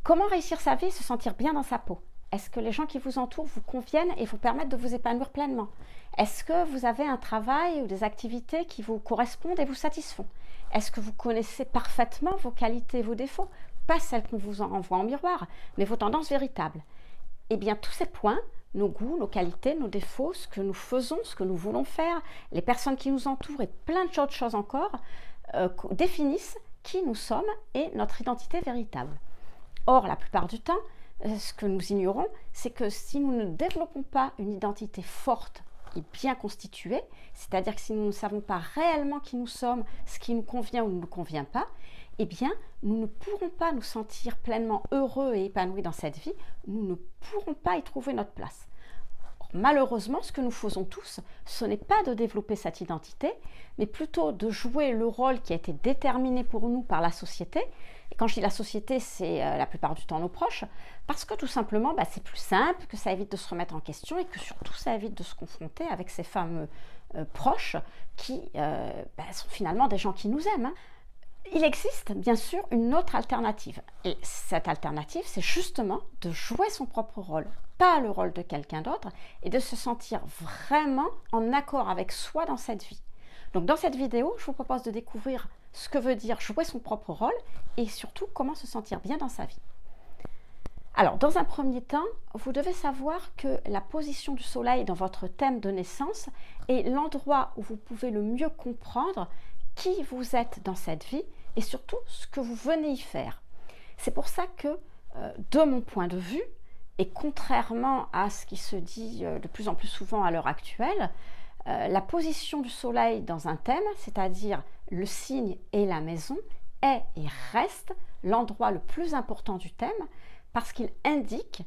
Comment réussir sa vie et se sentir bien dans sa peau? Est-ce que les gens qui vous entourent vous conviennent et vous permettent de vous épanouir pleinement? Est-ce que vous avez un travail ou des activités qui vous correspondent et vous satisfont? Est-ce que vous connaissez parfaitement vos qualités et vos défauts? Pas celles qu'on vous envoie en miroir, mais vos tendances véritables. Eh bien, tous ces points, nos goûts, nos qualités, nos défauts, ce que nous faisons, ce que nous voulons faire, les personnes qui nous entourent et plein d'autres choses encore, définissent qui nous sommes et notre identité véritable. Or, la plupart du temps, ce que nous ignorons, c'est que si nous ne développons pas une identité forte et bien constituée, c'est-à-dire que si nous ne savons pas réellement qui nous sommes, ce qui nous convient ou ne nous convient pas, eh bien, nous ne pourrons pas nous sentir pleinement heureux et épanouis dans cette vie, nous ne pourrons pas y trouver notre place. Or, malheureusement, ce que nous faisons tous, ce n'est pas de développer cette identité, mais plutôt de jouer le rôle qui a été déterminé pour nous par la société. Et quand je dis la société, c'est la plupart du temps nos proches, parce que tout simplement, c'est plus simple, que ça évite de se remettre en question et que surtout ça évite de se confronter avec ces fameux proches qui sont finalement des gens qui nous aiment. Hein. Il existe bien sûr une autre alternative. Et cette alternative, c'est justement de jouer son propre rôle, pas le rôle de quelqu'un d'autre, et de se sentir vraiment en accord avec soi dans cette vie. Donc dans cette vidéo, je vous propose de découvrir ce que veut dire jouer son propre rôle et surtout comment se sentir bien dans sa vie. Alors, dans un premier temps, vous devez savoir que la position du soleil dans votre thème de naissance est l'endroit où vous pouvez le mieux comprendre qui vous êtes dans cette vie et surtout ce que vous venez y faire. C'est pour ça que, de mon point de vue, et contrairement à ce qui se dit de plus en plus souvent à l'heure actuelle, la position du soleil dans un thème, c'est-à-dire le signe et la maison, est et reste l'endroit le plus important du thème parce qu'il indique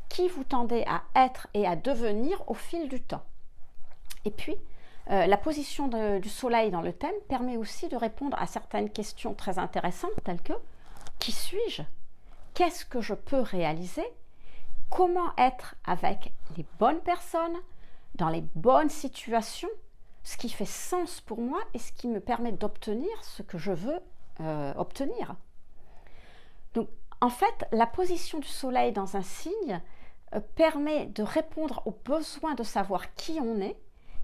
qui vous tendez à être et à devenir au fil du temps. Et puis, la position du soleil dans le thème permet aussi de répondre à certaines questions très intéressantes telles que « Qui suis-je ? Qu'est-ce que je peux réaliser ? Comment être avec les bonnes personnes ? Dans les bonnes situations, ce qui fait sens pour moi et ce qui me permet d'obtenir ce que je veux obtenir. » Donc, en fait, la position du soleil dans un signe permet de répondre aux besoins de savoir qui on est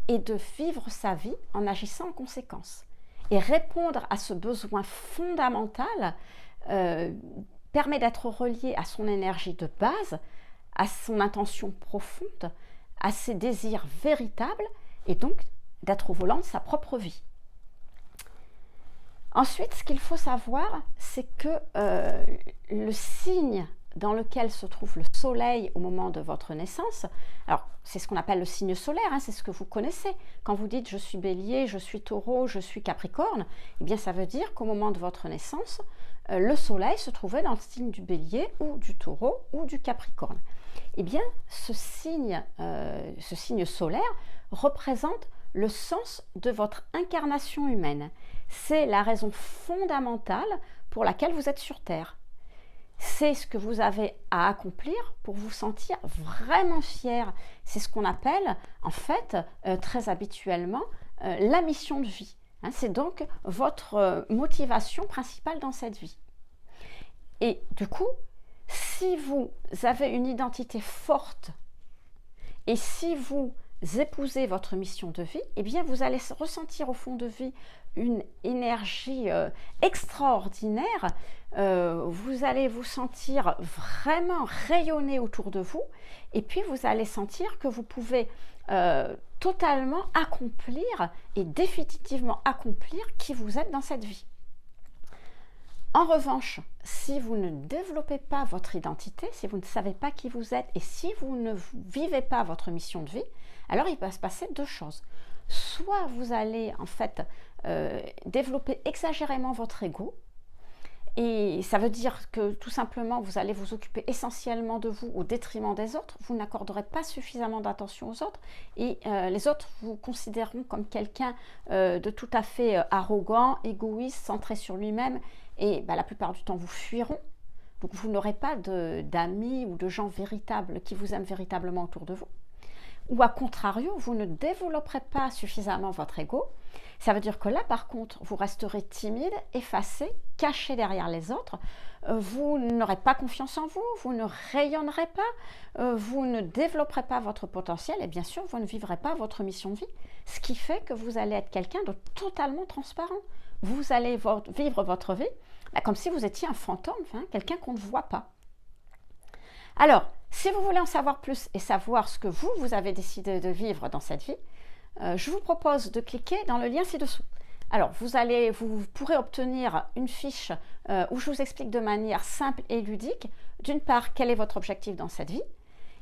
et de vivre sa vie en agissant en conséquence. Et répondre à ce besoin fondamental permet d'être relié à son énergie de base, à son intention profonde, à ses désirs véritables et donc d'être au volant de sa propre vie. Ensuite, ce qu'il faut savoir, c'est que le signe dans lequel se trouve le soleil au moment de votre naissance, alors c'est ce qu'on appelle le signe solaire, hein, c'est ce que vous connaissez. Quand vous dites « je suis bélier, je suis taureau, je suis capricorne », eh bien ça veut dire qu'au moment de votre naissance, le soleil se trouvait dans le signe du bélier ou du taureau ou du capricorne. Eh bien ce signe solaire représente le sens de votre incarnation humaine. C'est la raison fondamentale pour laquelle vous êtes sur Terre. C'est ce que vous avez à accomplir pour vous sentir vraiment fier. C'est ce qu'on appelle, en fait, très habituellement, la mission de vie. Hein, c'est donc votre motivation principale dans cette vie. Et du coup, si vous avez une identité forte et si vous épousez votre mission de vie, eh bien vous allez ressentir au fond de vie une énergie extraordinaire. Vous allez vous sentir vraiment rayonner autour de vous et puis vous allez sentir que vous pouvez totalement accomplir et définitivement accomplir qui vous êtes dans cette vie. En revanche, si vous ne développez pas votre identité, si vous ne savez pas qui vous êtes et si vous ne vivez pas votre mission de vie, alors il va se passer deux choses. Soit vous allez en fait développer exagérément votre ego, et ça veut dire que tout simplement vous allez vous occuper essentiellement de vous au détriment des autres, vous n'accorderez pas suffisamment d'attention aux autres et les autres vous considéreront comme quelqu'un de tout à fait arrogant, égoïste, centré sur lui-même et la plupart du temps vous fuiront. Donc vous n'aurez pas d'amis ou de gens véritables qui vous aiment véritablement autour de vous. Ou à contrario, vous ne développerez pas suffisamment votre ego. Ça veut dire que là, par contre, vous resterez timide, effacé, cacher derrière les autres, vous n'aurez pas confiance en vous, vous ne rayonnerez pas, vous ne développerez pas votre potentiel et bien sûr, vous ne vivrez pas votre mission de vie. Ce qui fait que vous allez être quelqu'un de totalement transparent. Vous allez vivre votre vie comme si vous étiez un fantôme, hein, quelqu'un qu'on ne voit pas. Alors, si vous voulez en savoir plus et savoir ce que vous avez décidé de vivre dans cette vie, je vous propose de cliquer dans le lien ci-dessous. Alors, vous pourrez obtenir une fiche où je vous explique de manière simple et ludique, d'une part, quel est votre objectif dans cette vie,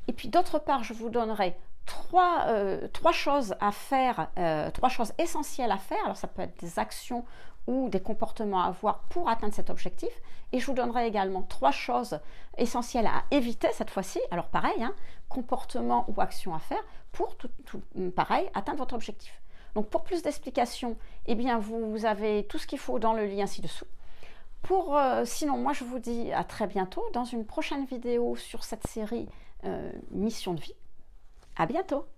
et puis d'autre part, je vous donnerai trois choses à faire, trois choses essentielles à faire. Alors, ça peut être des actions ou des comportements à avoir pour atteindre cet objectif. Et je vous donnerai également 3 choses essentielles à éviter cette fois-ci. Alors pareil, hein, comportements ou actions à faire pour pareil, atteindre votre objectif. Donc pour plus d'explications, eh bien vous avez tout ce qu'il faut dans le lien ci-dessous. Sinon, moi je vous dis à très bientôt dans une prochaine vidéo sur cette série Mission de vie. À bientôt!